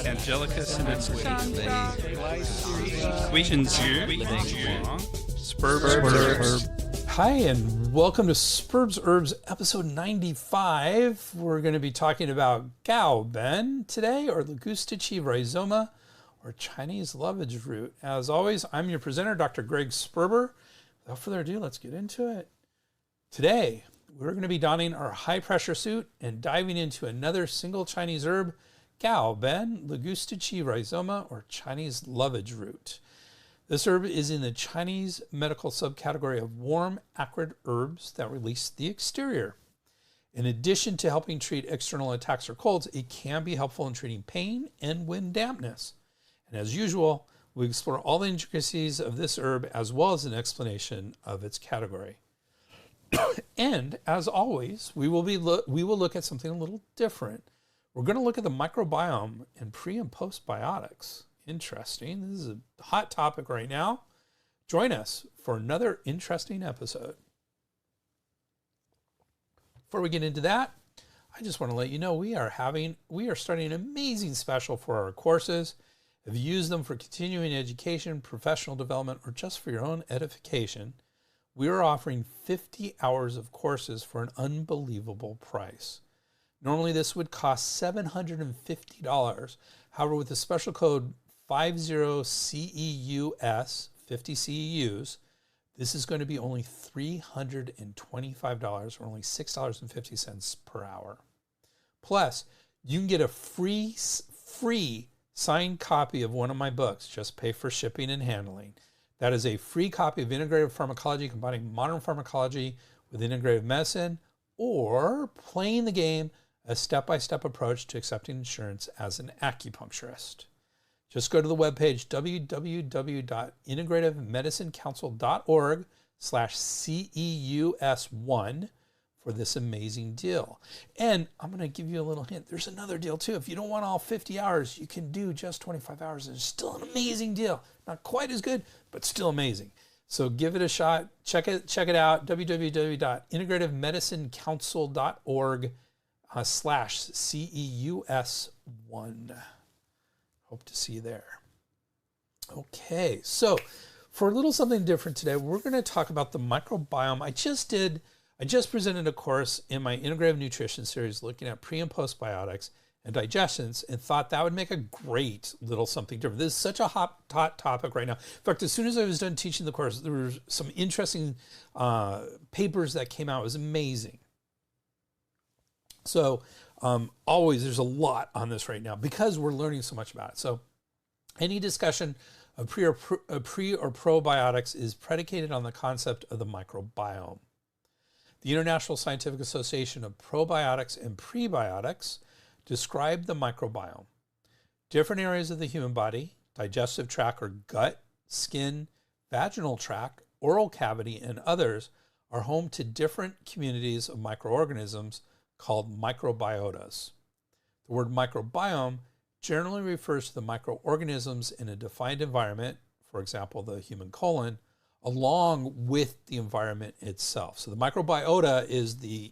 Angelicus and Spurbs. Hi, and welcome to Spurbs Herbs episode 95. We're going to be talking about Gaoben today, or Ligustici Rhizoma, or Chinese lovage root. As always, I'm your presenter, Dr. Greg Sperber. Without further ado, let's get into it. Today, we're going to be donning our high-pressure suit and diving into another single Chinese herb, Gaoben, Ligustici Rhizoma, or Chinese lovage root. This herb is in the Chinese medical subcategory of warm, acrid herbs that release the exterior. In addition to helping treat external attacks or colds, it can be helpful in treating pain and wind dampness. And as usual, we explore all the intricacies of this herb as well as an explanation of its category. And as always, we will look at something a little different. We're going to look at the microbiome and pre and post biotics. Interesting. This is a hot topic right now. Join us for another interesting episode. Before we get into that, I just want to let you know we are starting an amazing special for our courses. If you use them for continuing education, professional development, or just for your own edification, we are offering 50 hours of courses for an unbelievable price. Normally this would cost $750. However, with the special code 50CEUS, 50 CEUs, this is going to be only $325, or only $6.50 per hour. Plus, you can get a free signed copy of one of my books. Just pay for shipping and handling. That is a free copy of Integrative Pharmacology, combining modern pharmacology with integrative medicine, or playing the game, a step-by-step approach to accepting insurance as an acupuncturist. Just go to the webpage www.integrativemedicinecouncil.org/CEUS1 for this amazing deal. And I'm going to give you a little hint. There's another deal too. If you don't want all 50 hours, you can do just 25 hours. It's still an amazing deal. Not quite as good, but still amazing. So give it a shot. Check it out. www.integrativemedicinecouncil.org/CEUS1. Hope to see you there. Okay, so for a little something different today, we're going to talk about the microbiome. I just presented a course in my integrative nutrition series looking at pre and postbiotics and digestions, and thought that would make a great little something different. This is such a hot topic right now. In fact, as soon as I was done teaching the course, there were some interesting papers that came out. It was amazing. So always, there's a lot on this right now because we're learning so much about it. So any discussion of pre or probiotics is predicated on the concept of the microbiome. The International Scientific Association of Probiotics and Prebiotics describe the microbiome. Different areas of the human body, digestive tract or gut, skin, vaginal tract, oral cavity, and others are home to different communities of microorganisms called microbiotas. The word microbiome generally refers to the microorganisms in a defined environment, for example, the human colon, along with the environment itself. So the microbiota is the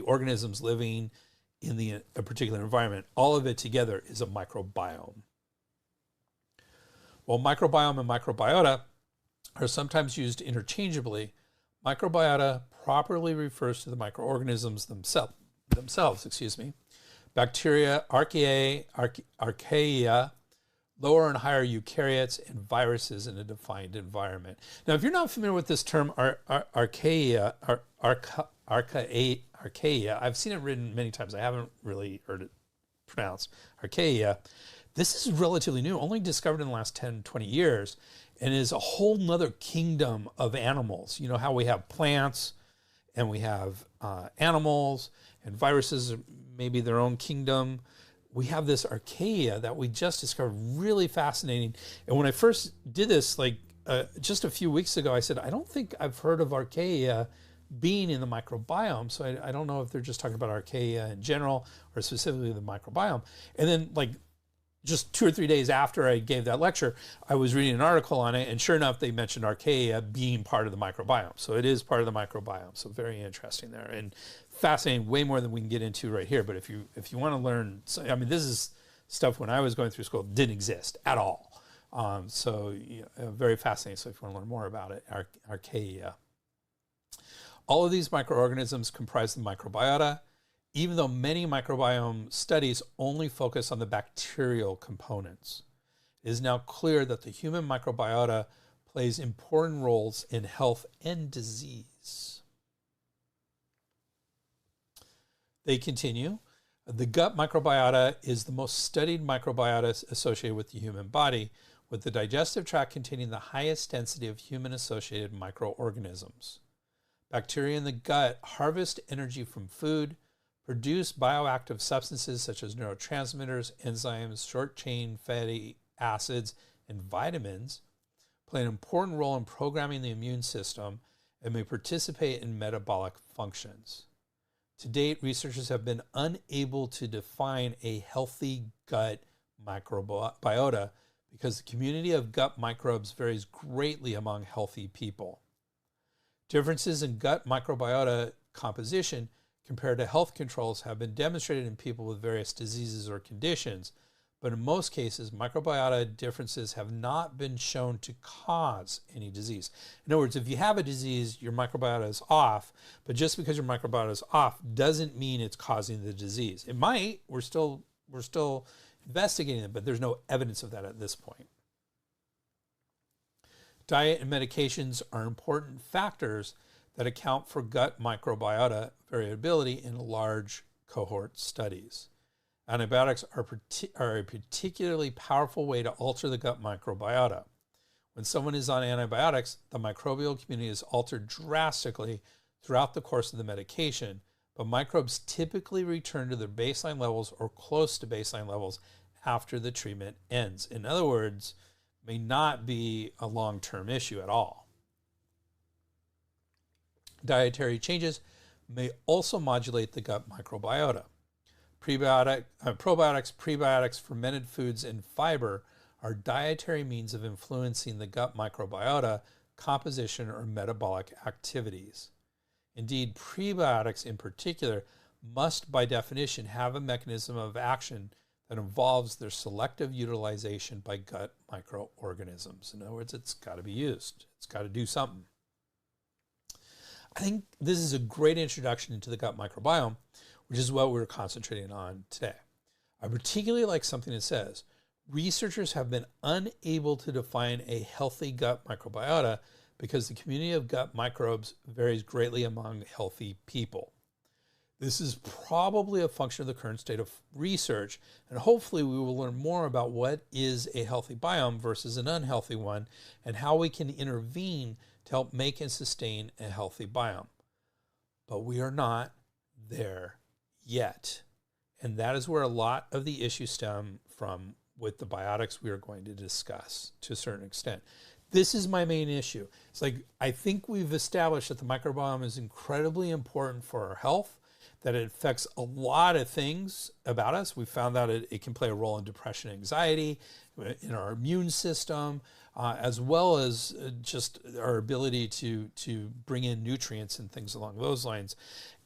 organisms living in a particular environment. All of it together is a microbiome. While microbiome and microbiota are sometimes used interchangeably, microbiota properly refers to the microorganisms themselves. Bacteria, archaea, lower and higher eukaryotes, and viruses in a defined environment. Now, if you're not familiar with this term, archaea, I've seen it written many times. I haven't really heard it pronounced. Archaea. This is relatively new, only discovered in the last 10, 20 years, and is a whole nother kingdom of animals. You know how we have plants and we have animals, and viruses, maybe their own kingdom. We have this archaea that we just discovered, really fascinating. And when I first did this, just a few weeks ago, I said, I don't think I've heard of archaea being in the microbiome. So I don't know if they're just talking about archaea in general or specifically the microbiome. And then just 2 or 3 days after I gave that lecture, I was reading an article on it, and sure enough, they mentioned archaea being part of the microbiome. So it is part of the microbiome. So very interesting there, and fascinating, way more than we can get into right here. But if you want to learn, I mean, this is stuff when I was going through school didn't exist at all. Very fascinating. So if you want to learn more about it, archaea. All of these microorganisms comprise the microbiota, even though many microbiome studies only focus on the bacterial components. It is now clear that the human microbiota plays important roles in health and disease. They continue. The gut microbiota is the most studied microbiota associated with the human body, with the digestive tract containing the highest density of human-associated microorganisms. Bacteria in the gut harvest energy from food, produce bioactive substances such as neurotransmitters, enzymes, short-chain fatty acids, and vitamins, play an important role in programming the immune system, and may participate in metabolic functions. To date, researchers have been unable to define a healthy gut microbiota because the community of gut microbes varies greatly among healthy people. Differences in gut microbiota composition compared to health controls have been demonstrated in people with various diseases or conditions, but in most cases, microbiota differences have not been shown to cause any disease. In other words, if you have a disease, your microbiota is off, but just because your microbiota is off doesn't mean it's causing the disease. It might. We're still investigating it, but there's no evidence of that at this point. Diet and medications are important factors that account for gut microbiota variability in large cohort studies. Antibiotics are a particularly powerful way to alter the gut microbiota. When someone is on antibiotics, the microbial community is altered drastically throughout the course of the medication, but microbes typically return to their baseline levels or close to baseline levels after the treatment ends. In other words, may not be a long-term issue at all. Dietary changes may also modulate the gut microbiota. Probiotics, prebiotics, fermented foods, and fiber are dietary means of influencing the gut microbiota composition or metabolic activities. Indeed, prebiotics in particular must by definition have a mechanism of action that involves their selective utilization by gut microorganisms. In other words, it's got to be used. It's got to do something. I think this is a great introduction into the gut microbiome, which is what we're concentrating on today. I particularly like something that says, researchers have been unable to define a healthy gut microbiota because the community of gut microbes varies greatly among healthy people. This is probably a function of the current state of research, and hopefully we will learn more about what is a healthy biome versus an unhealthy one, and how we can intervene to help make and sustain a healthy biome. But we are not there yet. And that is where a lot of the issues stem from with the biotics we are going to discuss to a certain extent. This is my main issue. It's like, I think we've established that the microbiome is incredibly important for our health, that it affects a lot of things about us. We found out it can play a role in depression, anxiety, in our immune system, as well as just our ability to bring in nutrients and things along those lines.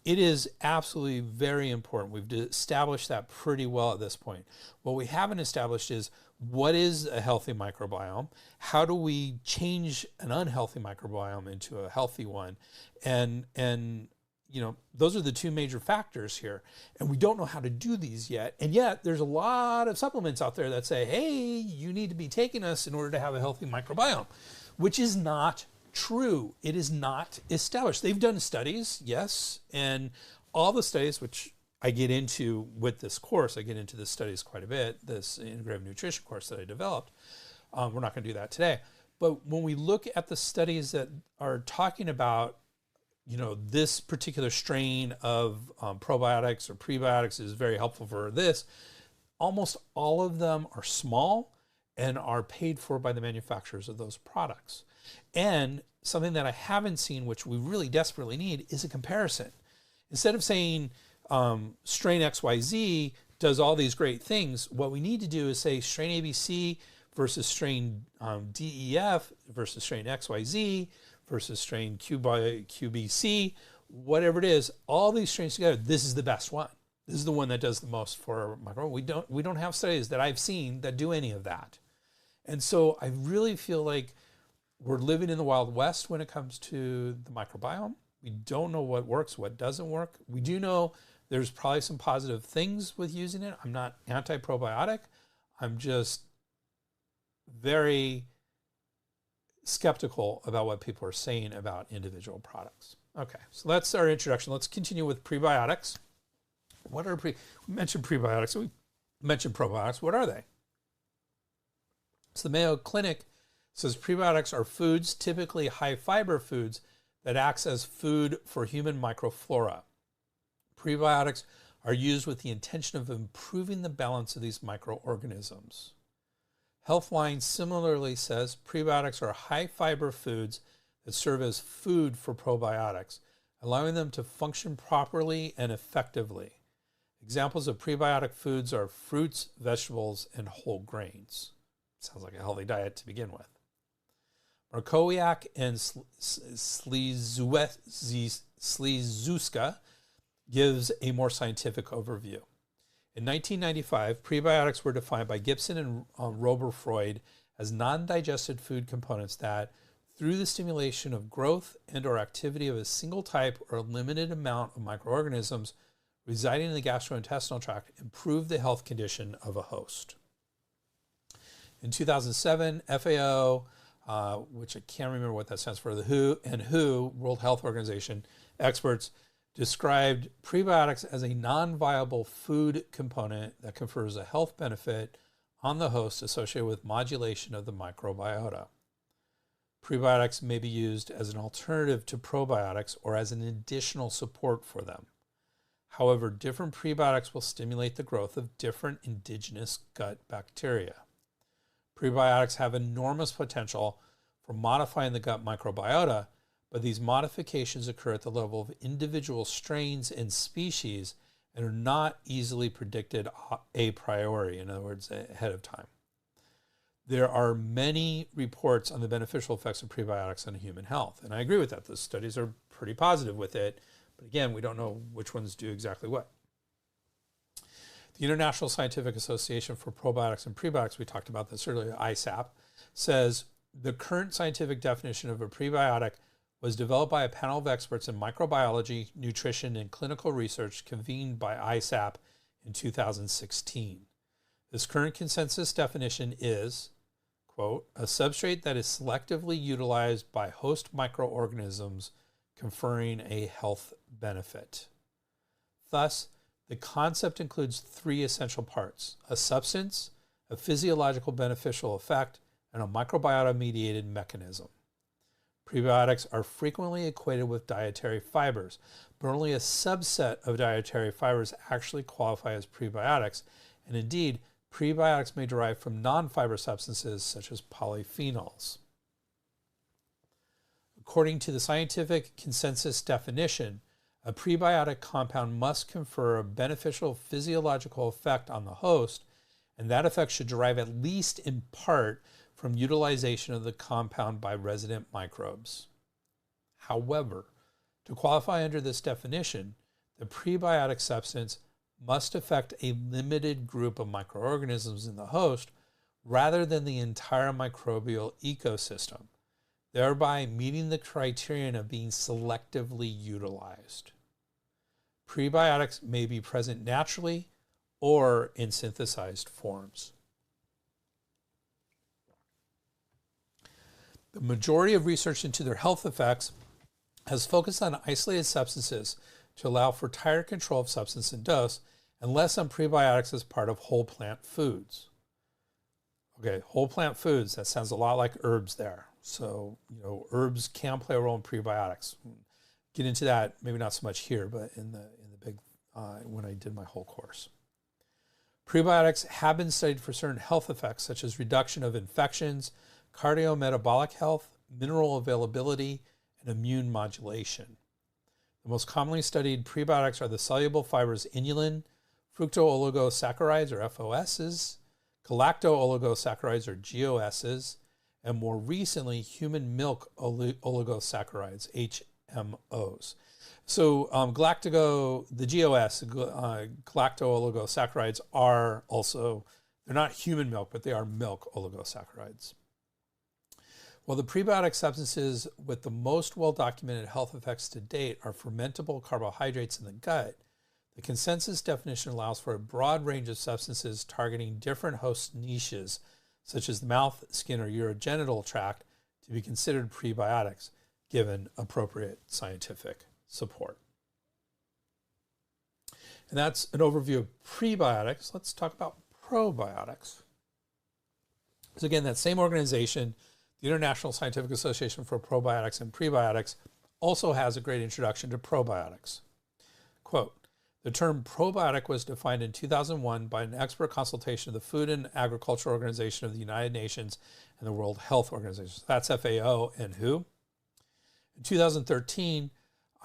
It is absolutely very important. We've established that pretty well at this point. What we haven't established is, what is a healthy microbiome? How do we change an unhealthy microbiome into a healthy one? And you know, those are the two major factors here. And we don't know how to do these yet. And yet there's a lot of supplements out there that say, hey, you need to be taking us in order to have a healthy microbiome, which is not true. It is not established. They've done studies, yes, and all the studies, which I get into with this course, I get into the studies quite a bit, this integrative nutrition course that I developed. We're not going to do that today. But when we look at the studies that are talking about, you know, this particular strain of probiotics or prebiotics is very helpful for this, almost all of them are small and are paid for by the manufacturers of those products. And something that I haven't seen, which we really desperately need, is a comparison. Instead of saying strain XYZ does all these great things. What we need to do is say strain ABC versus strain DEF versus strain XYZ versus strain QBC, whatever it is, all these strains together, this is the best one. This is the one that does the most for microbiome. We don't have studies that I've seen that do any of that. And so I really feel like we're living in the Wild West when it comes to the microbiome. We don't know what works, what doesn't work. We do know there's probably some positive things with using it. I'm not anti-probiotic. I'm just very skeptical about what people are saying about individual products. Okay, so that's our introduction. Let's continue with prebiotics. What are we mentioned prebiotics, we mentioned probiotics. What are they? So the Mayo Clinic says prebiotics are foods, typically high fiber foods, that acts as food for human microflora. Prebiotics are used with the intention of improving the balance of these microorganisms. Healthline similarly says prebiotics are high fiber foods that serve as food for probiotics, allowing them to function properly and effectively. Examples of prebiotic foods are fruits, vegetables, and whole grains. Sounds like a healthy diet to begin with. Markowiak and Slizuska gives a more scientific overview. In 1995, prebiotics were defined by Gibson and Roberfreud as non-digested food components that, through the stimulation of growth and or activity of a single type or a limited amount of microorganisms residing in the gastrointestinal tract, improve the health condition of a host. In 2007, FAO, which I can't remember what that stands for, the WHO, World Health Organization, experts described prebiotics as a non-viable food component that confers a health benefit on the host associated with modulation of the microbiota. Prebiotics may be used as an alternative to probiotics or as an additional support for them. However, different prebiotics will stimulate the growth of different indigenous gut bacteria. Prebiotics have enormous potential for modifying the gut microbiota, but these modifications occur at the level of individual strains and species and are not easily predicted a priori, in other words, ahead of time. There are many reports on the beneficial effects of prebiotics on human health, and I agree with that. The studies are pretty positive with it, but again, we don't know which ones do exactly what. The International Scientific Association for Probiotics and Prebiotics, we talked about this earlier, ISAP, says the current scientific definition of a prebiotic was developed by a panel of experts in microbiology, nutrition, and clinical research convened by ISAP in 2016. This current consensus definition is, quote, a substrate that is selectively utilized by host microorganisms conferring a health benefit. Thus, the concept includes three essential parts: a substance, a physiological beneficial effect, and a microbiota-mediated mechanism. Prebiotics are frequently equated with dietary fibers, but only a subset of dietary fibers actually qualify as prebiotics, and indeed, prebiotics may derive from non-fiber substances such as polyphenols. According to the scientific consensus definition, a prebiotic compound must confer a beneficial physiological effect on the host, and that effect should derive at least in part from utilization of the compound by resident microbes. However, to qualify under this definition, the prebiotic substance must affect a limited group of microorganisms in the host rather than the entire microbial ecosystem, thereby meeting the criterion of being selectively utilized. Prebiotics may be present naturally or in synthesized forms. The majority of research into their health effects has focused on isolated substances to allow for tighter control of substance and dose, and less on prebiotics as part of whole plant foods. Okay, whole plant foods, that sounds a lot like herbs there. So, herbs can play a role in prebiotics. Get into that, maybe not so much here, but in the big, when I did my whole course. Prebiotics have been studied for certain health effects, such as reduction of infections, cardiometabolic health, mineral availability, and immune modulation. The most commonly studied prebiotics are the soluble fibers inulin, fructooligosaccharides or FOSs, galacto-oligosaccharides or GOSs, and more recently, human milk oligosaccharides, HMOs. So the GOS, galacto-oligosaccharides are also, they're not human milk, but they are milk oligosaccharides. While the prebiotic substances with the most well-documented health effects to date are fermentable carbohydrates in the gut, the consensus definition allows for a broad range of substances targeting different host niches, such as the mouth, skin, or urogenital tract, to be considered prebiotics, given appropriate scientific support. And that's an overview of prebiotics. Let's talk about probiotics. So again, that same organization, the International Scientific Association for Probiotics and Prebiotics, also has a great introduction to probiotics. Quote, the term probiotic was defined in 2001 by an expert consultation of the Food and Agriculture Organization of the United Nations and the World Health Organization. That's FAO and WHO. In 2013,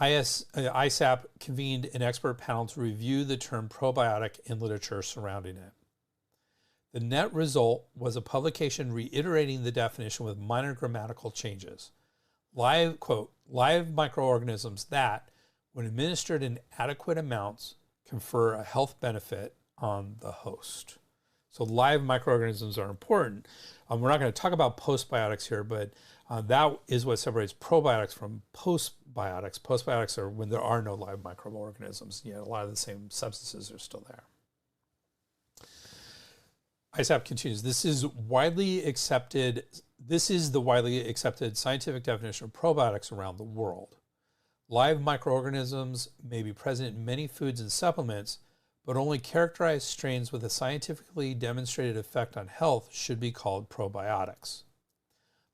ISAP convened an expert panel to review the term probiotic and literature surrounding it. The net result was a publication reiterating the definition with minor grammatical changes. Quote, live microorganisms that, when administered in adequate amounts, confer a health benefit on the host. So live microorganisms are important. We're not going to talk about postbiotics here, but that is what separates probiotics from postbiotics. Postbiotics are when there are no live microorganisms. Yet a lot of the same substances are still there. ISAP continues, this is the widely accepted scientific definition of probiotics around the world. Live microorganisms may be present in many foods and supplements, but only characterized strains with a scientifically demonstrated effect on health should be called probiotics.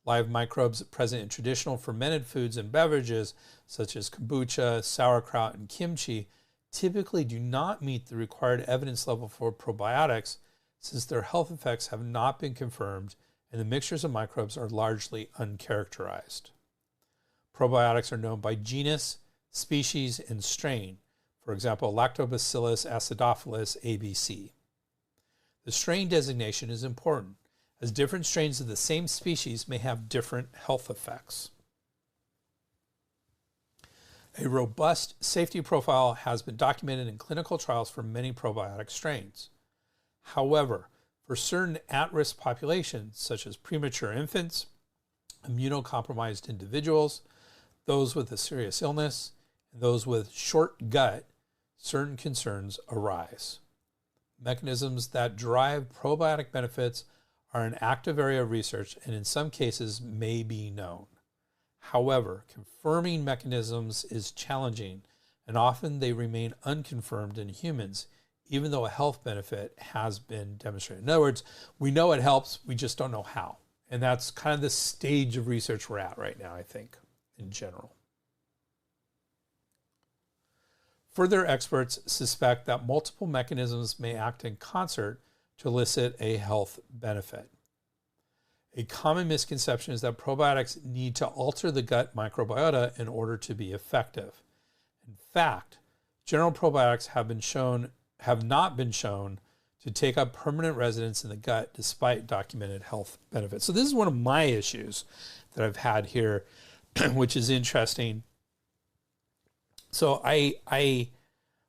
Live microbes present in traditional fermented foods and beverages, such as kombucha, sauerkraut, and kimchi, typically do not meet the required evidence level for probiotics, since their health effects have not been confirmed and the mixtures of microbes are largely uncharacterized. Probiotics are known by genus, species, and strain. For example, Lactobacillus acidophilus ABC. The strain designation is important, as different strains of the same species may have different health effects. A robust safety profile has been documented in clinical trials for many probiotic strains. However, for certain at-risk populations, such as premature infants, immunocompromised individuals, those with a serious illness, and those with short gut, certain concerns arise. Mechanisms that drive probiotic benefits are an active area of research and in some cases may be known. However, confirming mechanisms is challenging and often they remain unconfirmed in humans, even though a health benefit has been demonstrated. In other words, we know it helps, we just don't know how. And that's kind of the stage of research we're at right now, I think, in general. Further experts suspect that multiple mechanisms may act in concert to elicit a health benefit. A common misconception is that probiotics need to alter the gut microbiota in order to be effective. In fact, general probiotics have not been shown to take up permanent residence in the gut despite documented health benefits. So this is one of my issues that I've had here, which is interesting. So I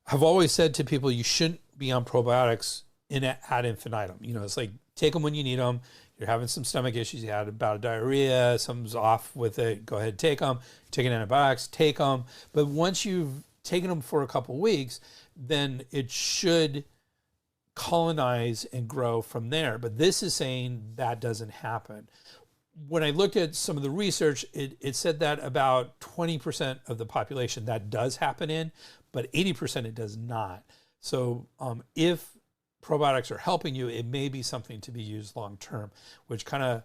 have always said to people, you shouldn't be on probiotics ad infinitum. You know, it's like, take them when you need them. You're having some stomach issues, you had a bout of diarrhea, something's off with it, go ahead, take them. You're taking antibiotics, take them. But once you've taken them for a couple of weeks, then it should colonize and grow from there. But this is saying that doesn't happen. When I looked at some of the research, it said that about 20% of the population that does happen in, but 80% it does not. So if probiotics are helping you, it may be something to be used long term, which kind of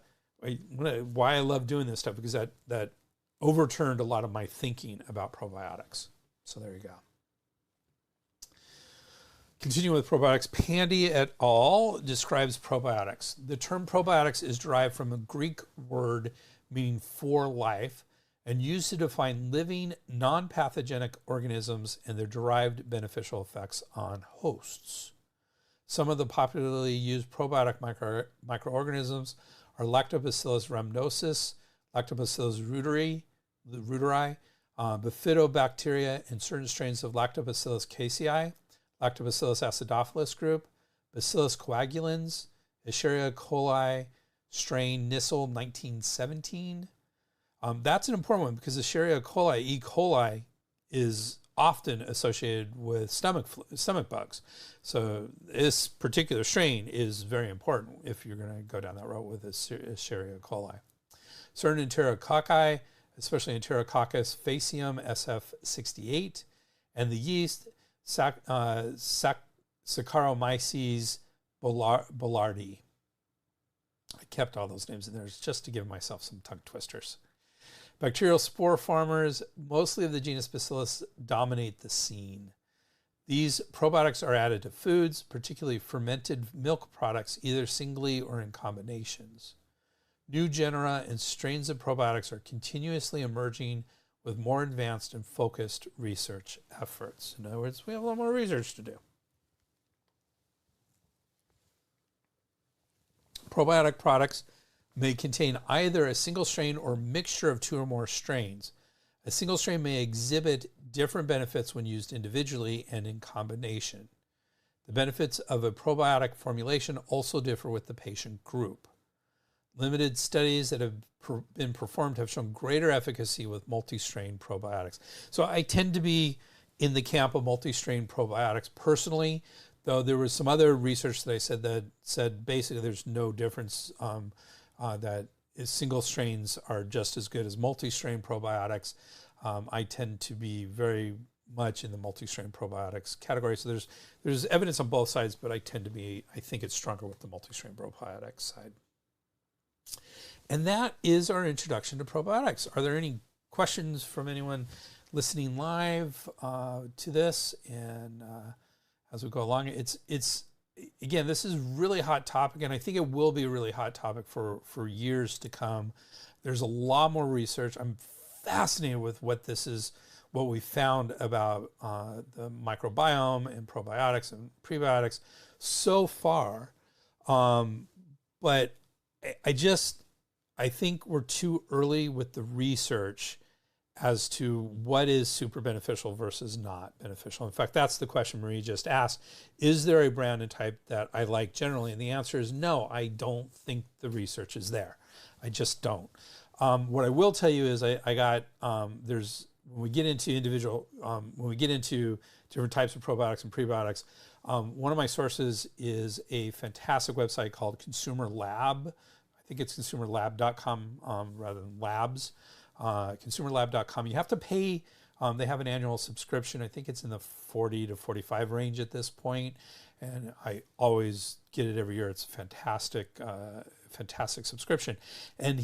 why I love doing this stuff, because that overturned a lot of my thinking about probiotics. So there you go. Continuing with probiotics, Pandy et al. Describes probiotics. The term probiotics is derived from a Greek word meaning for life and used to define living non-pathogenic organisms and their derived beneficial effects on hosts. Some of the popularly used probiotic microorganisms are Lactobacillus rhamnosus, Lactobacillus reuteri, bifidobacteria, and certain strains of Lactobacillus casei, Lactobacillus acidophilus group, Bacillus coagulans, Escherichia coli strain Nissel 1917. That's an important one because Escherichia coli, E. coli, is often associated with stomach bugs. So this particular strain is very important if you're going to go down that road with Escherichia coli. Certain enterococci, especially Enterococcus faecium SF68, and the yeast Saccharomyces boulardii. I kept all those names in there just to give myself some tongue twisters. Bacterial spore farmers, mostly of the genus Bacillus, dominate the scene. These probiotics are added to foods, particularly fermented milk products, either singly or in combinations. New genera and strains of probiotics are continuously emerging with more advanced and focused research efforts. In other words, we have a lot more research to do. Probiotic products may contain either a single strain or mixture of two or more strains. A single strain may exhibit different benefits when used individually and in combination. The benefits of a probiotic formulation also differ with the patient group. Limited studies that have been performed have shown greater efficacy with multi-strain probiotics. So I tend to be in the camp of multi-strain probiotics personally, though there was some other research that I said basically there's no difference, that single strains are just as good as multi-strain probiotics. I tend to be very much in the multi-strain probiotics category. So there's evidence on both sides, but I think it's stronger with the multi-strain probiotics side. And that is our introduction to probiotics. Are there any questions from anyone listening live to this? And as we go along, it's again, this is a really hot topic, and I think it will be a really hot topic for years to come. There's a lot more research. I'm fascinated with what we found about the microbiome and probiotics and prebiotics so far. But I think we're too early with the research as to what is super beneficial versus not beneficial. In fact, that's the question Marie just asked. Is there a brand and type that I like generally? And the answer is no, I don't think the research is there. I just don't. What I will tell you is when we get into different types of probiotics and prebiotics, one of my sources is a fantastic website called Consumer Lab. I think it's consumerlab.com rather than labs. Consumerlab.com. You have to pay. They have an annual subscription. I think it's in the 40 to 45 range at this point, and I always get it every year. It's a fantastic subscription. And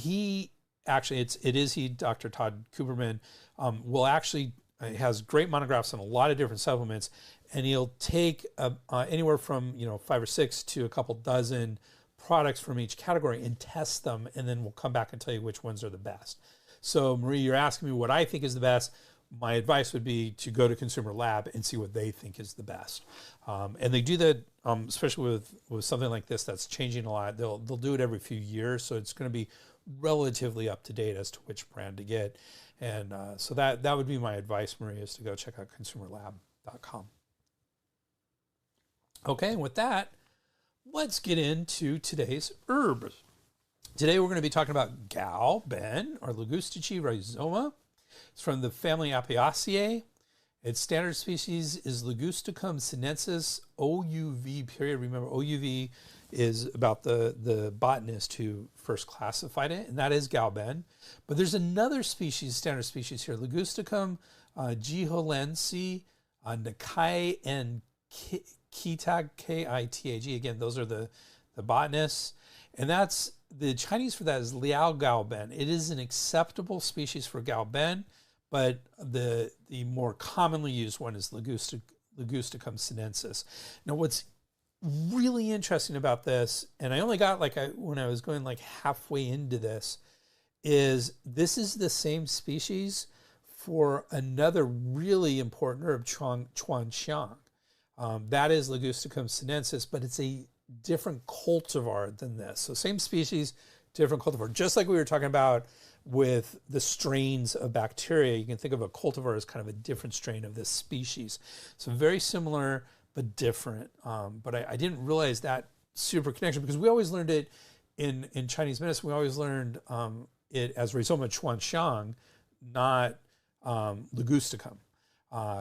Dr. Todd Kuberman, has great monographs on a lot of different supplements, and he'll take anywhere from 5 or 6 to a couple dozen products from each category and test them, and then we'll come back and tell you which ones are the best. So Marie, you're asking me what I think is the best. My advice would be to go to Consumer Lab and see what they think is the best. And they do that, especially with something like this that's changing a lot. They'll do it every few years, so it's going to be relatively up to date as to which brand to get. And so that would be my advice, Marie, is to go check out consumerlab.com. Okay, and with that, let's get into today's herbs. Today we're going to be talking about Gao-Ben, or Ligustici Rhizoma. It's from the family Apiaceae. Its standard species is Ligusticum sinensis OUV period. Remember, OUV is about the botanist who first classified it, and that is Gao-Ben. But there's another species, standard species here, Ligusticum giholensi, Nikai and Kitag, Kitag. Again, those are the botanists. And that's the Chinese for that is Liao Gao-Ben. It is an acceptable species for Gao-Ben, but the more commonly used one is Ligusticum sinensis. Now, what's really interesting about this, and I only got when I was going halfway into this, is this is the same species for another really important herb, chuanxiang. That is Ligusticum sinensis, but it's a different cultivar than this. So same species, different cultivar. Just like we were talking about with the strains of bacteria, you can think of a cultivar as kind of a different strain of this species. So very similar, but different. But I didn't realize that super connection because we always learned it in Chinese medicine. We always learned it as Rhizoma chuanxiang, not Ligusticum.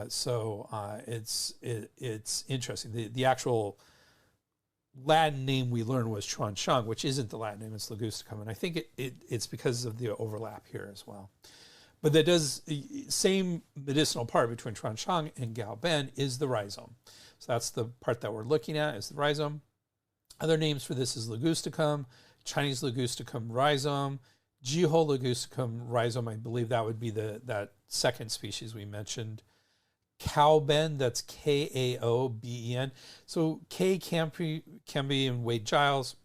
So it's interesting. The actual Latin name we learned was chuanxiang, which isn't the Latin name, it's Ligusticum. And I think it's because of the overlap here as well. But that does, same medicinal part between chuanxiang and gaoben is the rhizome. So that's the part that we're looking at is the rhizome. Other names for this is Ligusticum, Chinese Ligusticum rhizome, Jiho Ligusticum rhizome. I believe that would be that second species we mentioned. Kaoben, that's Kaoben. So K can be in Wade Giles,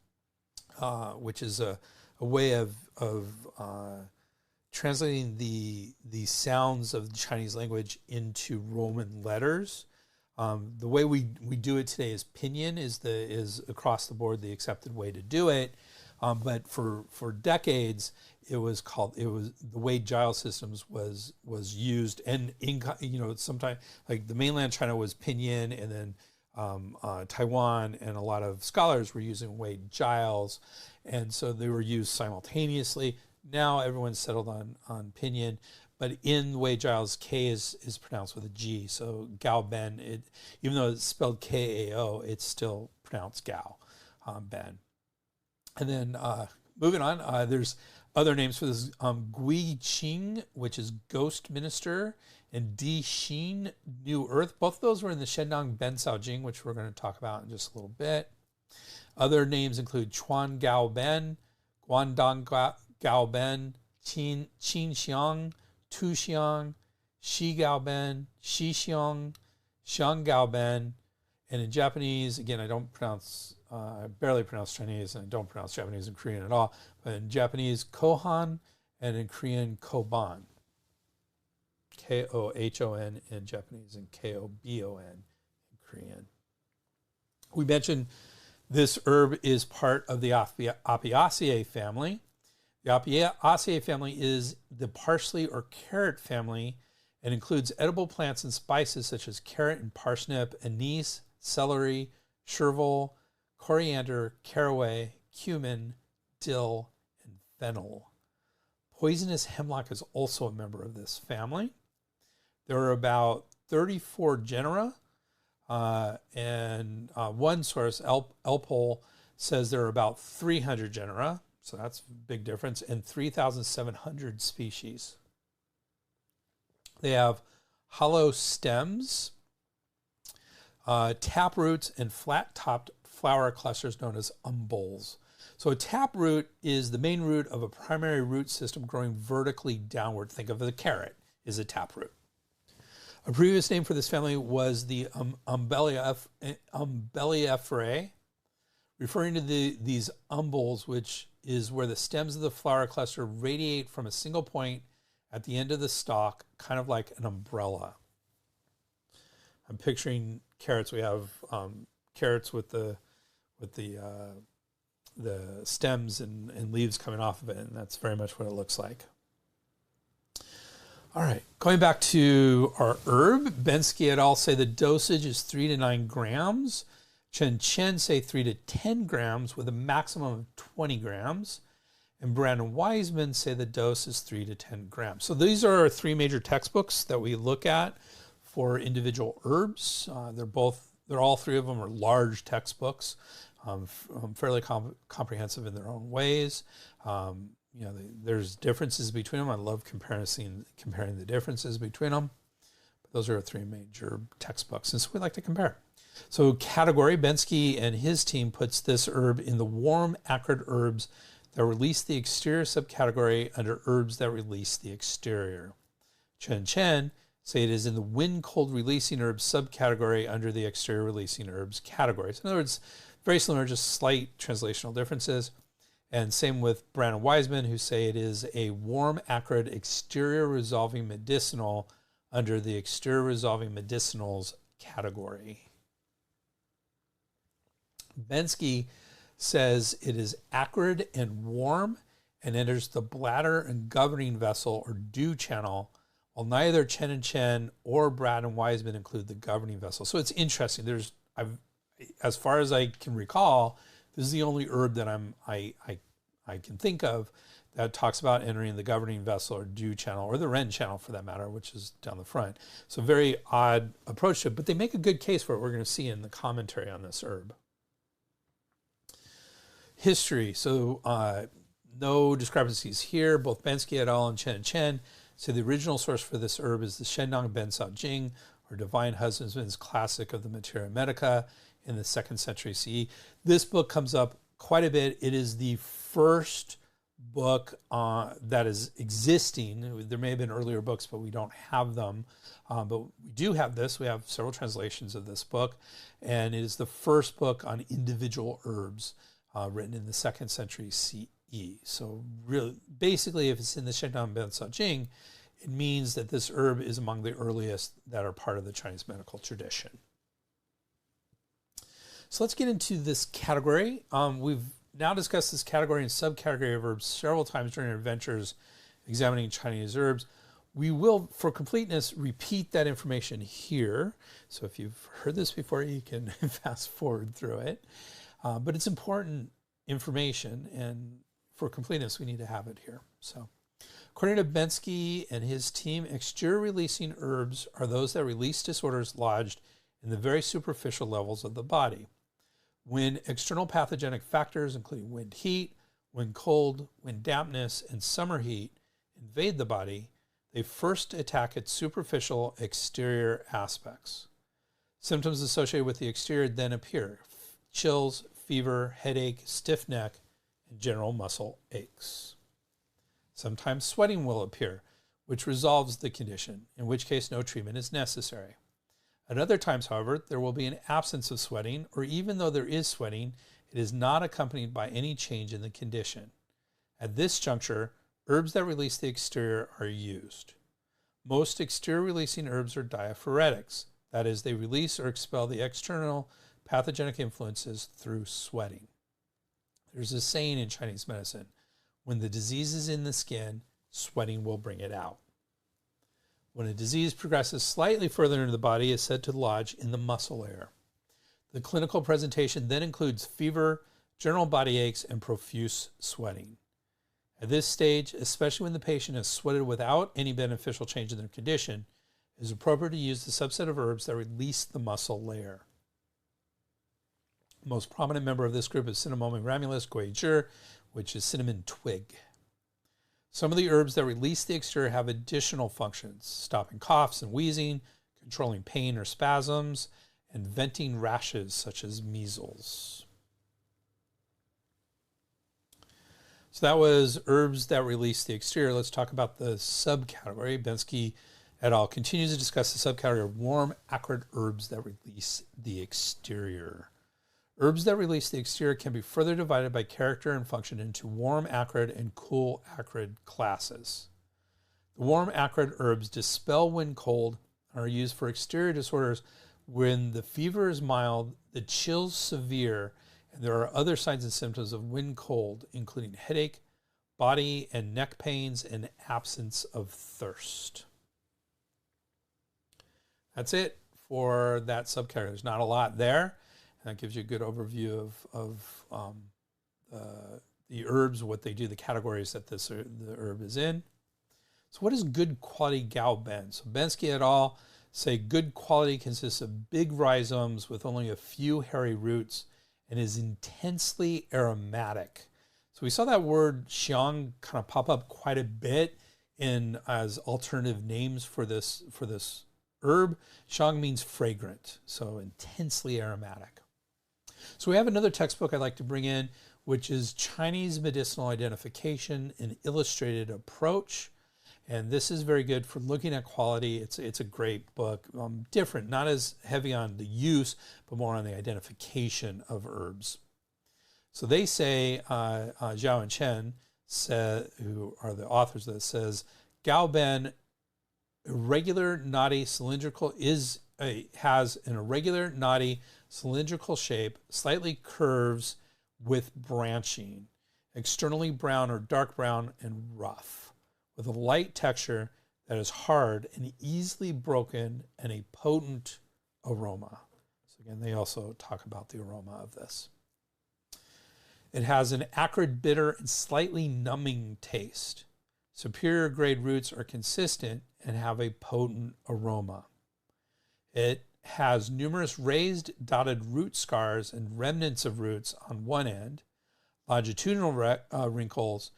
which is a way of translating the sounds of the Chinese language into Roman letters. The way we do it today is pinyin is across the board the accepted way to do it. But for decades, it was the Wade Giles systems was used, and sometimes like the mainland China was pinyin, and then Taiwan and a lot of scholars were using Wade Giles, and so they were used simultaneously. Now everyone's settled on pinyin, but in Wade Giles, K is pronounced with a G. So Gao-ben, even though it's spelled K-A-O, it's still pronounced Gao Ben. And then moving on, there's other names for this. Gui Qing, which is Ghost Minister, and Di Xin, New Earth. Both of those were in the Shendong Ben Sao Jing, which we're going to talk about in just a little bit. Other names include Chuan Gao Ben, Guangdong Gao Ben, Qin Xiang, Tu Xiang, Shi Gao Ben, Shi Xiang, Xiang Gao Ben. And in Japanese, again, I barely pronounce Chinese, and I don't pronounce Japanese and Korean at all. But in Japanese, Kohan, and in Korean, Koban. K-O-H-O-N in Japanese, and K-O-B-O-N in Korean. We mentioned this herb is part of the Apiaceae family. The Apiaceae family is the parsley or carrot family and includes edible plants and spices such as carrot and parsnip, anise, celery, chervil, coriander, caraway, cumin, dill, and fennel. Poisonous hemlock is also a member of this family. There are about 34 genera, and one source, Elpol, says there are about 300 genera, so that's a big difference, and 3,700 species. They have hollow stems, tap roots, and flat-topped flower clusters known as umbels. So a taproot is the main root of a primary root system growing vertically downward. Think of the carrot is a taproot. A previous name for this family was the Umbelliferae, referring to these umbels, which is where the stems of the flower cluster radiate from a single point at the end of the stalk, kind of like an umbrella. I'm picturing carrots. We have carrots with the stems and leaves coming off of it, and that's very much what it looks like. All right, going back to our herb, Bensky et al. Say the dosage is 3 to 9 grams. Chen say 3 to 10 grams with a maximum of 20 grams. And Brandon Wiseman say the dose is 3 to 10 grams. So these are our 3 major textbooks that we look at for individual herbs. They're all 3 of them are large textbooks, fairly comprehensive in their own ways. There's differences between them. I love comparing the differences between them. But those are our 3 major textbooks, and so we like to compare. So category, Bensky and his team puts this herb in the warm, acrid herbs that release the exterior subcategory under herbs that release the exterior. Chen say it is in the wind cold releasing herbs subcategory under the exterior releasing herbs category. So in other words, very similar, just slight translational differences. And same with Brown and Wiseman, who say it is a warm, acrid, exterior resolving medicinal under the exterior resolving medicinals category. Bensky says it is acrid and warm and enters the bladder and governing vessel or dew channel, while neither Chen and Chen or Brad and Wiseman include the governing vessel. So it's interesting. As far as I can recall, this is the only herb that I can think of that talks about entering the governing vessel or dew channel, or the Ren channel for that matter, which is down the front. So very odd approach to it, but they make a good case for it. We're going to see in the commentary on this herb. History. So no discrepancies here. Both Bensky et al. And Chen say the original source for this herb is the Shendong Ben Sao Jing, or Divine Husbandman's Classic of the Materia Medica in the 2nd century CE. This book comes up quite a bit. It is the first book that is existing. There may have been earlier books, but we don't have them. But we do have this. We have several translations of this book, and it is the first book on individual herbs written in the 2nd century CE. So really, basically, if it's in the Shendong Ben Sao Jing, it means that this herb is among the earliest that are part of the Chinese medical tradition. So let's get into this category. We've now discussed this category and subcategory of herbs several times during our adventures examining Chinese herbs. We will, for completeness, repeat that information here. So if you've heard this before, you can fast forward through it. But it's important information, and for completeness, we need to have it here. So according to Bensky and his team, exterior-releasing herbs are those that release disorders lodged in the very superficial levels of the body. When external pathogenic factors, including wind heat, wind cold, wind dampness, and summer heat, invade the body, they first attack its superficial exterior aspects. Symptoms associated with the exterior then appear: chills, fever, headache, stiff neck, and general muscle aches. Sometimes sweating will appear, which resolves the condition, in which case no treatment is necessary. At other times, however, there will be an absence of sweating, or even though there is sweating, it is not accompanied by any change in the condition. At this juncture, herbs that release the exterior are used. Most exterior-releasing herbs are diaphoretics, that is, they release or expel the external pathogenic influences through sweating. There's a saying in Chinese medicine: when the disease is in the skin, sweating will bring it out. When a disease progresses slightly further into the body, it is said to lodge in the muscle layer. The clinical presentation then includes fever, general body aches, and profuse sweating. At this stage, especially when the patient has sweated without any beneficial change in their condition, it is appropriate to use the subset of herbs that release the muscle layer. The most prominent member of this group is Cinnamomum ramulus guizhi, which is cinnamon twig. Some of the herbs that release the exterior have additional functions: stopping coughs and wheezing, controlling pain or spasms, and venting rashes such as measles. So that was herbs that release the exterior. Let's talk about the subcategory. Bensky et al. Continues to discuss the subcategory of warm, acrid herbs that release the exterior. Herbs that release the exterior can be further divided by character and function into warm acrid and cool acrid classes. The warm acrid herbs dispel wind cold and are used for exterior disorders when the fever is mild, the chills severe, and there are other signs and symptoms of wind cold, including headache, body and neck pains, and absence of thirst. That's it for that subcategory. There's not a lot there. And that gives you a good overview of the herbs, what they do, the categories that the herb is in. So what is good quality Gao Ben? So Bensky et al. Say good quality consists of big rhizomes with only a few hairy roots and is intensely aromatic. So we saw that word xiang kind of pop up quite a bit as alternative names for this herb. Xiang means fragrant, so intensely aromatic. So we have another textbook I'd like to bring in, which is Chinese Medicinal Identification, an Illustrated Approach. And this is very good for looking at quality. It's a great book, different, not as heavy on the use, but more on the identification of herbs. So they say, Zhao and Chen, who are the authors of this, says Gaoben irregular knotty cylindrical has an irregular knotty cylindrical shape, slightly curves with branching, externally brown or dark brown and rough, with a light texture that is hard and easily broken and a potent aroma. So again, they also talk about the aroma of this. It has an acrid, bitter, and slightly numbing taste. Superior grade roots are consistent and have a potent aroma. It has numerous raised, dotted root scars and remnants of roots on one end, longitudinal wrinkles,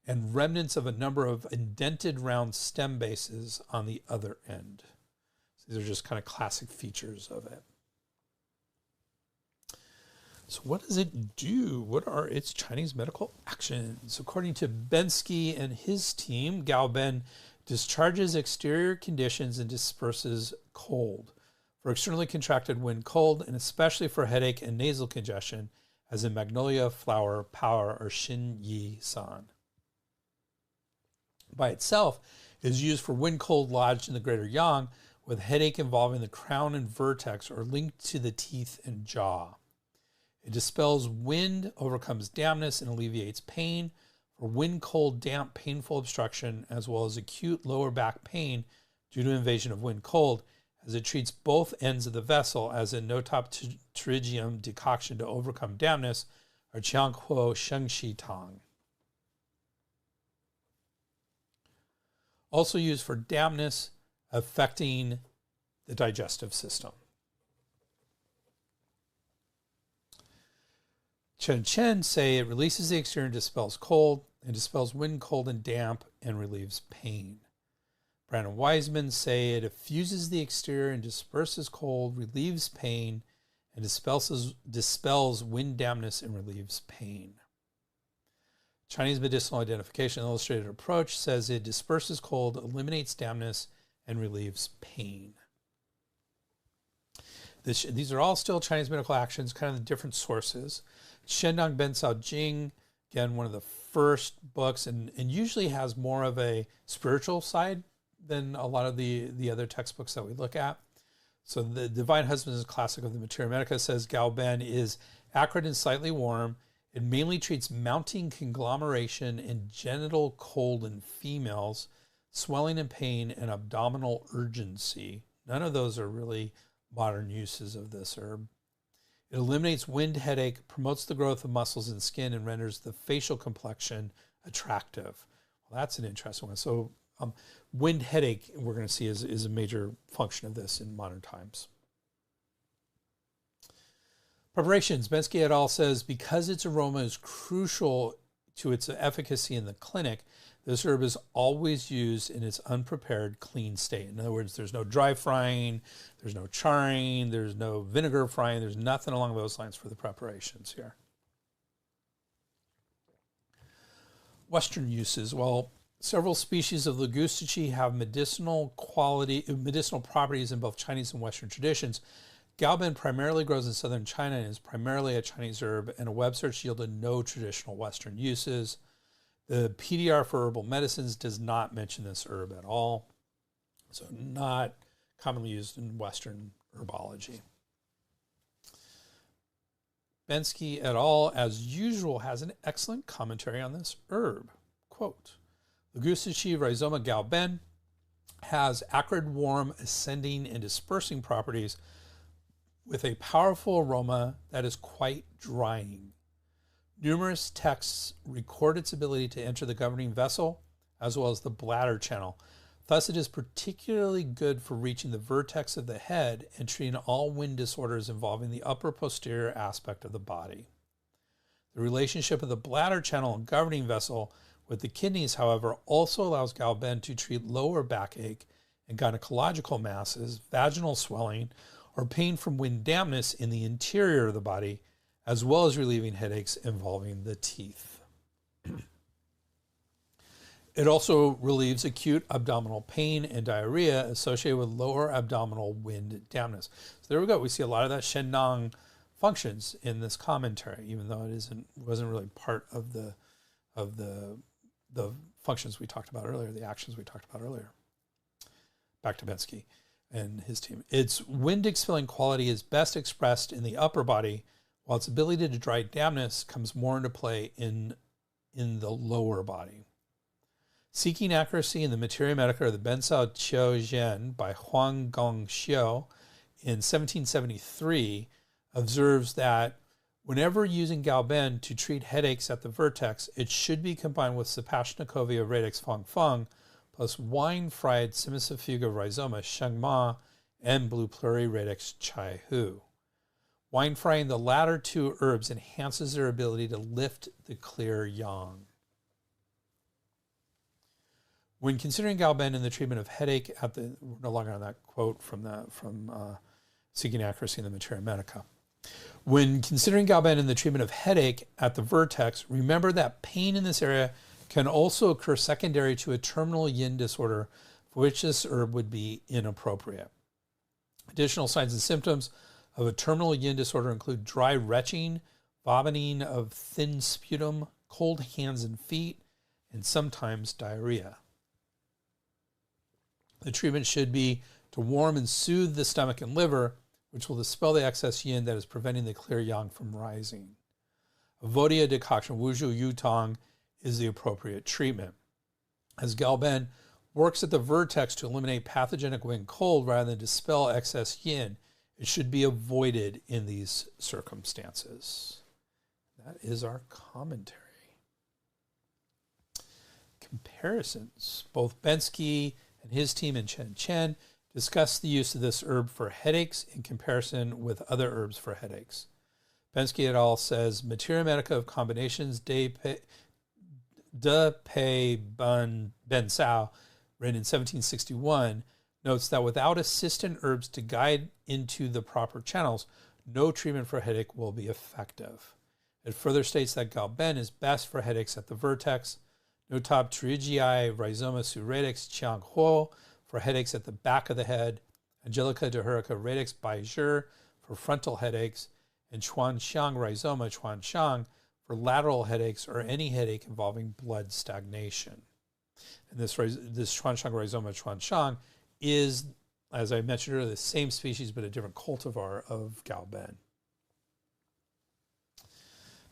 and remnants of a number of indented round stem bases on the other end. So these are just kind of classic features of it. So what does it do? What are its Chinese medical actions? According to Bensky and his team, Gaoben discharges exterior conditions and disperses cold. For externally contracted wind cold, and especially for headache and nasal congestion, as in magnolia flower power or Xin Yi San. By itself, it is used for wind cold lodged in the greater yang, with headache involving the crown and vertex or linked to the teeth and jaw. It dispels wind, overcomes dampness, and alleviates pain for wind, cold, damp, painful obstruction, as well as acute lower back pain due to invasion of wind cold, as it treats both ends of the vessel, as in no-top pterygium decoction to overcome dampness, or Qianghuo Shengxi Tang. Also used for dampness affecting the digestive system. Chen say it releases the exterior and dispels cold, and dispels wind, cold, and damp, and relieves pain. Brandon Wiseman say it effuses the exterior and disperses cold, relieves pain, and dispels wind dampness and relieves pain. Chinese Medicinal Identification Illustrated Approach says it disperses cold, eliminates dampness, and relieves pain. These are all still Chinese medical actions, kind of the different sources. Shendong Ben Cao Jing, again, one of the first books, and usually has more of a spiritual side than a lot of the other textbooks that we look at. So the Divine Husband is a classic of the Materia Medica, says Gaoben is acrid and slightly warm. It mainly treats mounting conglomeration and genital cold in females, swelling and pain, and abdominal urgency. None of those are really modern uses of this herb. It eliminates wind, headache, promotes the growth of muscles and skin, and renders the facial complexion attractive. Well, that's an interesting one. So wind, headache, we're going to see is a major function of this in modern times. Preparations. Bensky et al. Says, because its aroma is crucial to its efficacy in the clinic, this herb is always used in its unprepared, clean state. In other words, there's no dry frying, there's no charring, there's no vinegar frying, there's nothing along those lines for the preparations here. Western uses. Well, several species of Ligustici have medicinal properties in both Chinese and Western traditions. Gaoben primarily grows in southern China and is primarily a Chinese herb, and a web search yielded no traditional Western uses. The PDR for herbal medicines does not mention this herb at all, so not commonly used in Western herbology. Bensky et al., as usual, has an excellent commentary on this herb. Quote, Ligustici Rhizoma Gaoben has acrid, warm, ascending, and dispersing properties with a powerful aroma that is quite drying. Numerous texts record its ability to enter the governing vessel as well as the bladder channel. Thus, it is particularly good for reaching the vertex of the head and treating all wind disorders involving the upper posterior aspect of the body. The relationship of the bladder channel and governing vessel with the kidneys, however, also allows Gaoben to treat lower backache and gynecological masses, vaginal swelling, or pain from wind dampness in the interior of the body, as well as relieving headaches involving the teeth. It also relieves acute abdominal pain and diarrhea associated with lower abdominal wind dampness. So there we go. We see a lot of that Shendong functions in this commentary, even though it wasn't really part of the functions we talked about earlier, the actions we talked about earlier. Back to Bensky and his team. Its wind expelling quality is best expressed in the upper body, while its ability to dry dampness comes more into play in the lower body. Seeking Accuracy in the Materia Medica of the Bensao Qiu Zhen by Huang Gongxiu in 1773 observes that whenever using Gaoben to treat headaches at the vertex, it should be combined with Sapashnikovia radix fang fang plus wine-fried Simicifuga rhizoma shengma and blue pleury radix chai hu. Wine frying the latter two herbs enhances their ability to lift the clear yang. When considering Gaoben in the treatment of headache we're no longer on that quote from Seeking Accuracy in the Materia Medica. When considering Gaoben in the treatment of headache at the vertex, remember that pain in this area can also occur secondary to a terminal yin disorder for which this herb would be inappropriate. Additional signs and symptoms of a terminal yin disorder include dry retching, vomiting of thin sputum, cold hands and feet, and sometimes diarrhea. The treatment should be to warm and soothe the stomach and liver, which will dispel the excess yin that is preventing the clear yang from rising. A Vodia decoction, Wuzhu Yutong, is the appropriate treatment. As Gaoben works at the vertex to eliminate pathogenic wind cold rather than dispel excess yin, it should be avoided in these circumstances. That is our commentary. Comparisons. Both Bensky and his team and Chen discuss the use of this herb for headaches in comparison with other herbs for headaches. Bensky et al. Says, Materia Medica of Combinations de Pei Bensao, written in 1761, notes that without assistant herbs to guide into the proper channels, no treatment for headache will be effective. It further states that Gaoben is best for headaches at the vertex, Notop Pterygiae Rhizoma Suradix Chiang Huo for headaches at the back of the head, Angelica dehurica radix Baizhir for frontal headaches, and Chuanxiang Rhizoma Chuanxiang for lateral headaches or any headache involving blood stagnation. And this Chuanxiang Rhizoma Chuanxiang is, as I mentioned earlier, the same species but a different cultivar of Gaoben.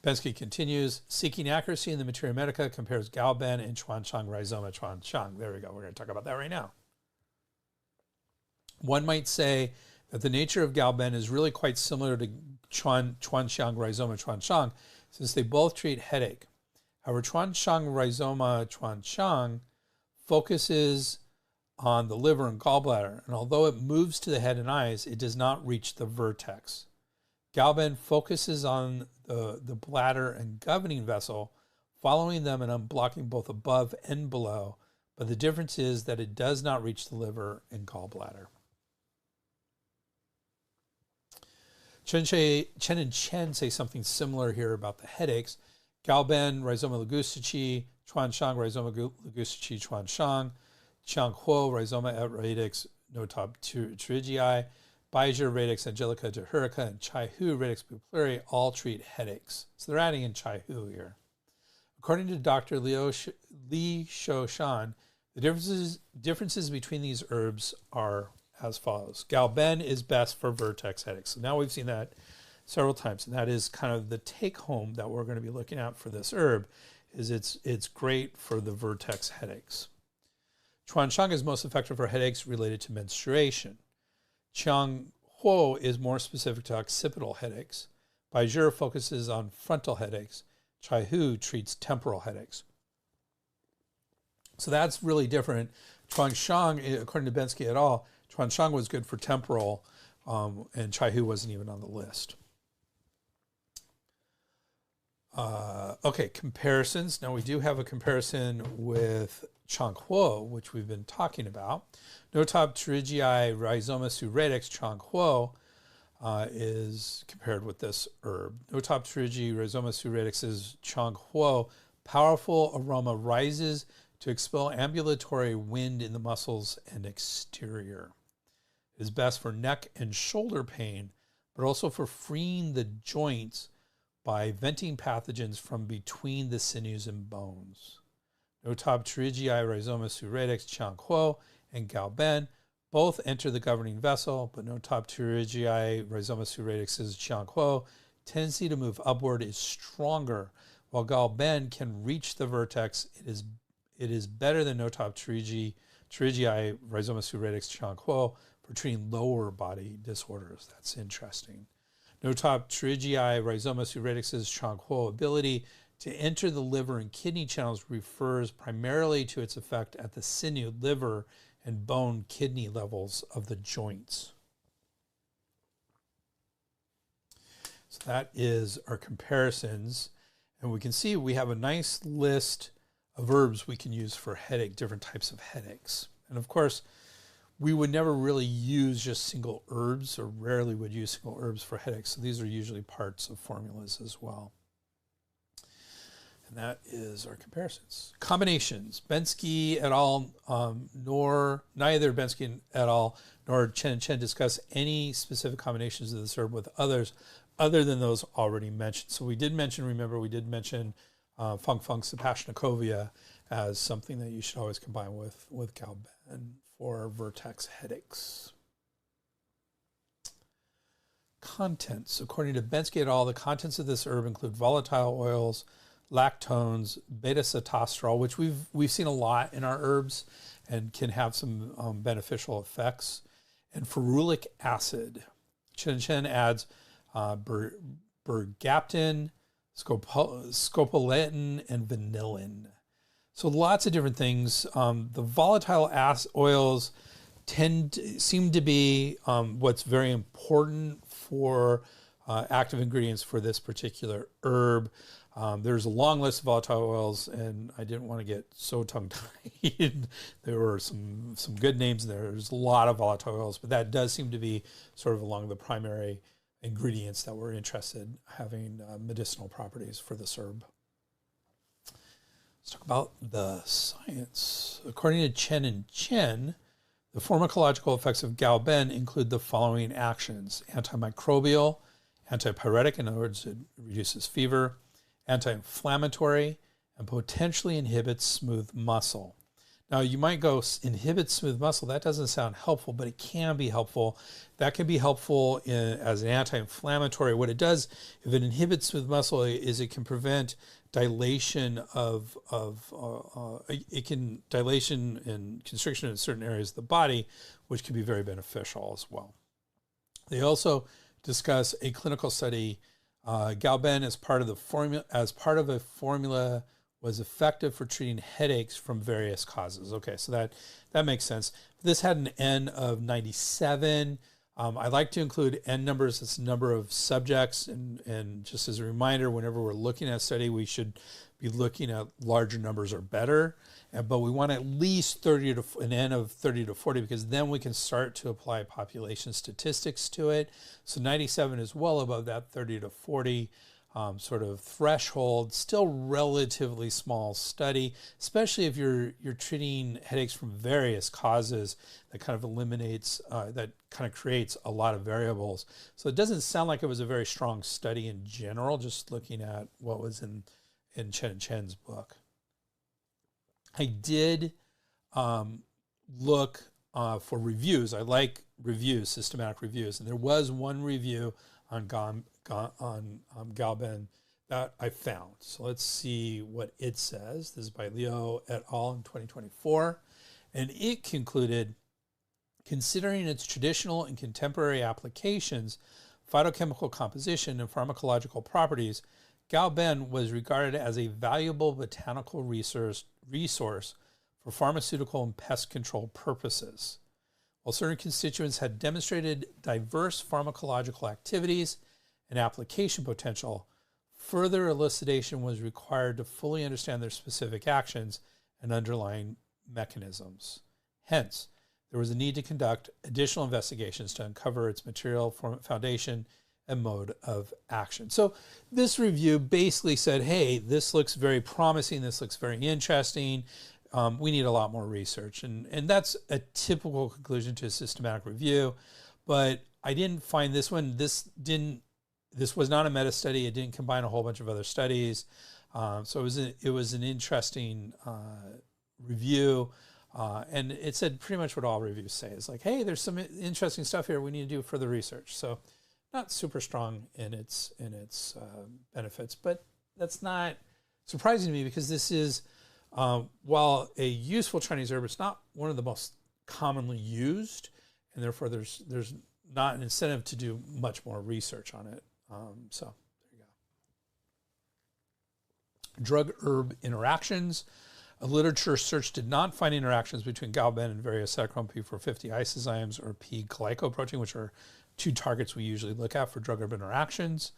Bensky continues, Seeking Accuracy in the Materia Medica compares Gaoben and Chuanxiang Rhizoma Chuanxiang. There we go. We're going to talk about that right now. One might say that the nature of Gaoben is really quite similar to Chuanxiang Rhizoma Chuanxiang, since they both treat headache. However, Chuanxiang Rhizoma Chuanxiang focuses on the liver and gallbladder, and although it moves to the head and eyes, it does not reach the vertex. Gaoben focuses on the bladder and governing vessel, following them and unblocking both above and below, but the difference is that it does not reach the liver and gallbladder. Chen and Chen say something similar here about the headaches. Gaoben, Rhizoma Ligustici, Chuanxiang, Rhizoma Ligustici, Chuanxiang, Chiang Huo, Rhizoma et radix, Notop Pterygiae, Baizhir radix, Angelica dehurica, and Chai Hu radix bupluri all treat headaches. So they're adding in Chai Hu here. According to Dr. Li Shoshan, the differences between these herbs are as follows. Gaoben is best for vertex headaches. So now we've seen that several times, and that is kind of the take home that we're going to be looking at for this herb, is it's great for the vertex headaches. Chuanxiang is most effective for headaches related to menstruation. Chiang Huo is more specific to occipital headaches. Baizhir focuses on frontal headaches. Chai Hu treats temporal headaches. So that's really different. Chuanxiang, according to Bensky et al., Chuanxiang was good for temporal, and Chai Hu wasn't even on the list. Okay, comparisons. Now we do have a comparison with Chiang Huo, which we've been talking about. Notop Pterygiae Rhizoma Suradix Chiang Huo is compared with this herb. Notop Pterygiae Rhizoma Suradix is Chiang Huo. Powerful aroma rises to expel ambulatory wind in the muscles and exterior. It is best for neck and shoulder pain, but also for freeing the joints by venting pathogens from between the sinews and bones. Notopterygii Rhizoma suredex Chiang-Kuo and Galben both enter the governing vessel, but Notopterygii Rhizoma suredex's Chiang-Kuo tendency to move upward is stronger, while Galben can reach the vertex. It is better than Notopterygii Rhizoma suredex Chiang-Kuo for treating lower body disorders. That's interesting. Notopterygii Rhizoma suredex's Chiang-Kuo ability to enter the liver and kidney channels refers primarily to its effect at the sinew, liver, and bone kidney levels of the joints. So that is our comparisons. And we can see we have a nice list of herbs we can use for headache, different types of headaches. And of course, we would never really use just single herbs, or rarely would use single herbs for headaches. So these are usually parts of formulas as well. And that is our comparisons. Combinations. Bensky et al. Neither Bensky et al. Nor Chen and Chen discuss any specific combinations of this herb with others other than those already mentioned. So we did mention, remember, we did mention Fung Fung Sapashnikovia as something that you should always combine with Galben for vertex headaches. Contents. According to Bensky et al., the contents of this herb include volatile oils, lactones, beta-sitosterol, which we've seen a lot in our herbs and can have some beneficial effects, and ferulic acid. Chen adds bergaptan, scopoletin, and vanillin. So lots of different things. The volatile oils seem to be what's very important for active ingredients for this particular herb. There's a long list of volatile oils, and I didn't want to get so tongue-tied. There were some good names in there. There's a lot of volatile oils, but that does seem to be sort of along the primary ingredients that we're interested in having medicinal properties for this herb. Let's talk about the science. According to Chen and Chen, the pharmacological effects of Galben include the following actions: antimicrobial, antipyretic, in other words, it reduces fever, anti-inflammatory, and potentially inhibits smooth muscle. Now, you might go, inhibit smooth muscle. That doesn't sound helpful, but it can be helpful. That can be helpful as an anti-inflammatory. What it does, if it inhibits smooth muscle, is it can prevent dilation dilation and constriction in certain areas of the body, which can be very beneficial as well. They also discuss a clinical study. Galben, as part of a formula, was effective for treating headaches from various causes. Okay, so that makes sense. This had an N of 97. I like to include N numbers as number of subjects, and just as a reminder, whenever we're looking at a study, we should be looking at larger numbers or better. But we want at least an N of 30 to 40, because then we can start to apply population statistics to it. So 97 is well above that 30 to 40 sort of threshold. Still relatively small study, especially if you're treating headaches from various causes. That kind of eliminates, that kind of creates a lot of variables. So it doesn't sound like it was a very strong study in general, just looking at what was in Chen Chen's book. I did look for reviews. I like reviews, systematic reviews, and there was one review on Galben that I found. So let's see what it says. This is by Leo et al. In 2024, and it concluded, considering its traditional and contemporary applications, phytochemical composition, and pharmacological properties, Galben was regarded as a valuable botanical resource for pharmaceutical and pest control purposes. While certain constituents had demonstrated diverse pharmacological activities and application potential, further elucidation was required to fully understand their specific actions and underlying mechanisms. Hence, there was a need to conduct additional investigations to uncover its material foundation and mode of action. So this review basically said, hey, this looks very promising, this looks very interesting, we need a lot more research. And that's a typical conclusion to a systematic review, but I didn't find this one. This was not a meta study. It didn't combine a whole bunch of other studies. So it was an interesting review. And it said pretty much what all reviews say. It's like, hey, there's some interesting stuff here. We need to do further research. So not super strong in its benefits, but that's not surprising to me because this is, while a useful Chinese herb, it's not one of the most commonly used, and therefore there's not an incentive to do much more research on it. So there you go. Drug herb interactions. A literature search did not find interactions between galban and various cytochrome P450 isozymes or P-glycoprotein, which are two targets we usually look at for drug herb interactions.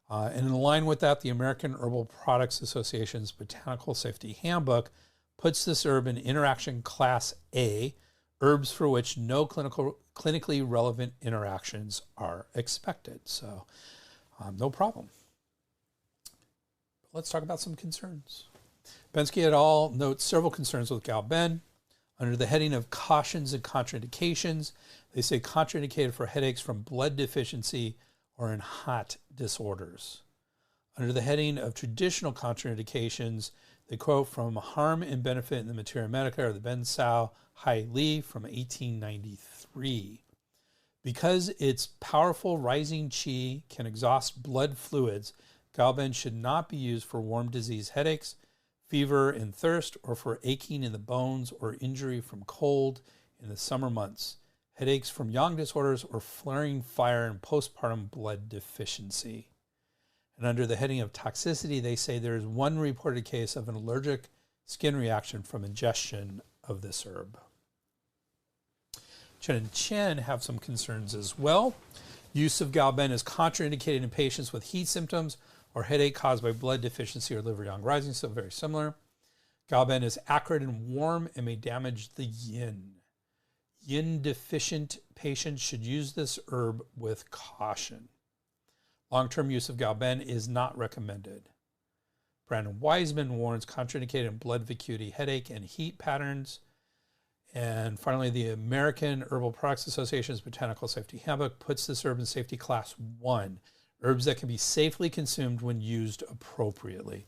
And in line with that, the American Herbal Products Association's Botanical Safety Handbook puts this herb in interaction class A, herbs for which no clinically relevant interactions are expected. So no problem. Let's talk about some concerns. Bensky et al. Notes several concerns with galban. Under the heading of cautions and contraindications, they say contraindicated for headaches from blood deficiency or in hot disorders. Under the heading of traditional contraindications, they quote from Harm and Benefit in the Materia Medica or the Ben Sao Hai Li from 1893. Because its powerful rising qi can exhaust blood fluids, galban should not be used for warm disease headaches, fever and thirst, or for aching in the bones or injury from cold in the summer months, headaches from yang disorders, or flaring fire and postpartum blood deficiency. And under the heading of toxicity, they say there is one reported case of an allergic skin reaction from ingestion of this herb. Chen and Chen have some concerns as well. Use of galban is contraindicated in patients with heat symptoms or headache caused by blood deficiency or liver yang rising, so very similar. Galban is acrid and warm and may damage the yin. Yin deficient patients should use this herb with caution. Long-term use of galban is not recommended. Brandon Wiseman warns contraindicated in blood vacuity, headache, and heat patterns. And finally, the American Herbal Products Association's Botanical Safety Handbook puts this herb in safety class 1. Herbs that can be safely consumed when used appropriately.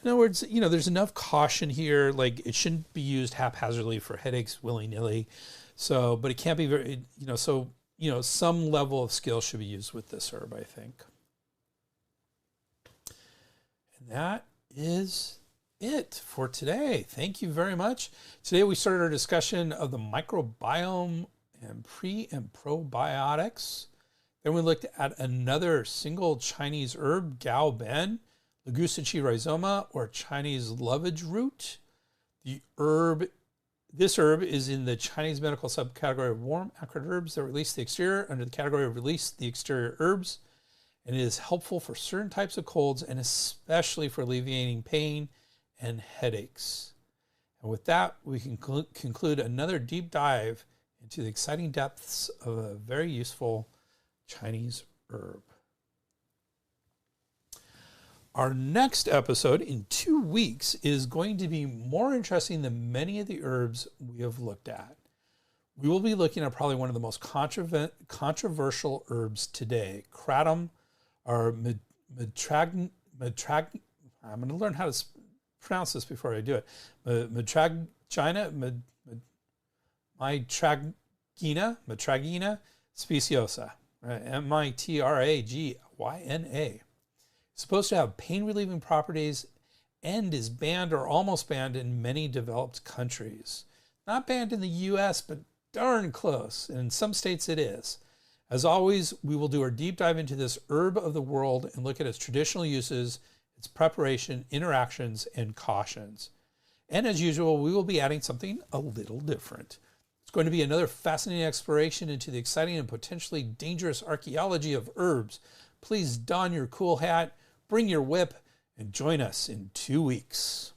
In other words, there's enough caution here. Like, it shouldn't be used haphazardly for headaches willy-nilly. So, but it can't be very, some level of skill should be used with this herb, I think. And that is it for today. Thank you very much. Today we started our discussion of the microbiome and pre and probiotics. Then we looked at another single Chinese herb, galban, Ligustici Rhizoma, or Chinese lovage root. This herb is in the Chinese medical subcategory of warm acrid herbs that release the exterior under the category of release the exterior herbs, and it is helpful for certain types of colds and especially for alleviating pain and headaches. And with that, we can conclude another deep dive into the exciting depths of a very useful Chinese herb. Our next episode in 2 weeks is going to be more interesting than many of the herbs we have looked at. We will be looking at probably one of the most controversial herbs today, kratom, or I'm going to learn how to pronounce this before I do it. Mitragina speciosa. Mitragyna. Supposed to have pain-relieving properties and is banned or almost banned in many developed countries. Not banned in the U.S., but darn close. And in some states it is. As always, we will do our deep dive into this herb of the world and look at its traditional uses, its preparation, interactions, and cautions. And as usual, we will be adding something a little different. It's going to be another fascinating exploration into the exciting and potentially dangerous archaeology of herbs. Please don your cool hat, bring your whip, and join us in 2 weeks.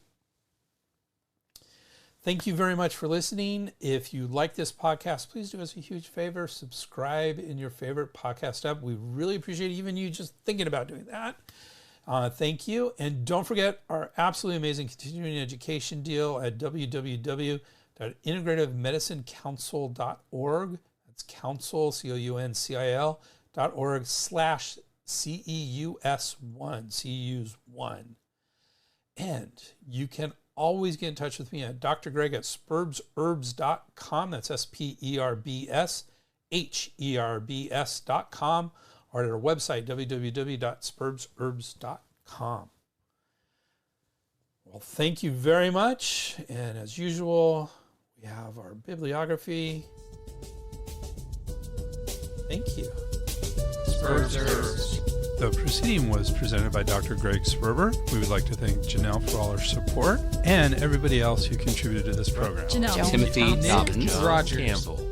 Thank you very much for listening. If you like this podcast, please do us a huge favor. Subscribe in your favorite podcast app. We really appreciate even you just thinking about doing that. Thank you. And don't forget our absolutely amazing continuing education deal at www.integrativemedicinecouncil.org. It's council, council.org/CEUS1, CEUS1. And you can always get in touch with me at Dr. Greg at spurbsherbs.com. That's SPERBSHERBS.com, or at our website, www.spurbsherbs.com. Well, thank you very much. And as usual, we have our bibliography. Thank you. Spurbs Herbs. The proceeding was presented by Dr. Greg Sperber. We would like to thank Janelle for all her support and everybody else who contributed to this program. Janelle. Timothy Thompson. Dobbins, Roger Campbell.